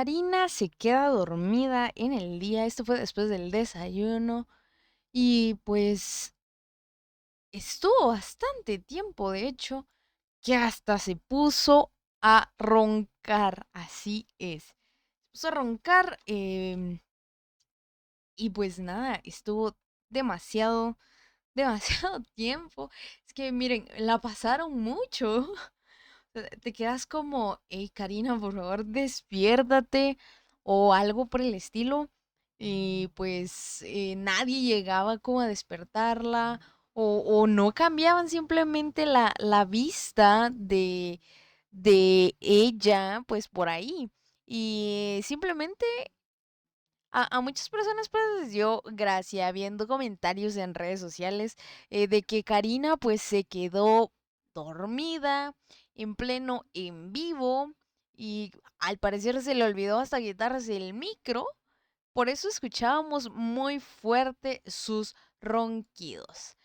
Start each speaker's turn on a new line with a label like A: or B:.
A: Karina se queda dormida en el día, esto fue después del desayuno, y pues estuvo bastante tiempo, de hecho, que hasta se puso a roncar, así es. Se puso a roncar y pues nada, estuvo demasiado, demasiado tiempo. Es que miren, la pasaron mucho. Te quedas como, hey Karina, por favor, despiértate o algo por el estilo. Y pues nadie llegaba como a despertarla o no cambiaban simplemente la vista de ella, pues por ahí. Y simplemente a muchas personas pues les dio gracia viendo comentarios en redes sociales de que Karina pues se quedó dormida en pleno en vivo y al parecer se le olvidó hasta quitarse el micro, por eso escuchábamos muy fuerte sus ronquidos.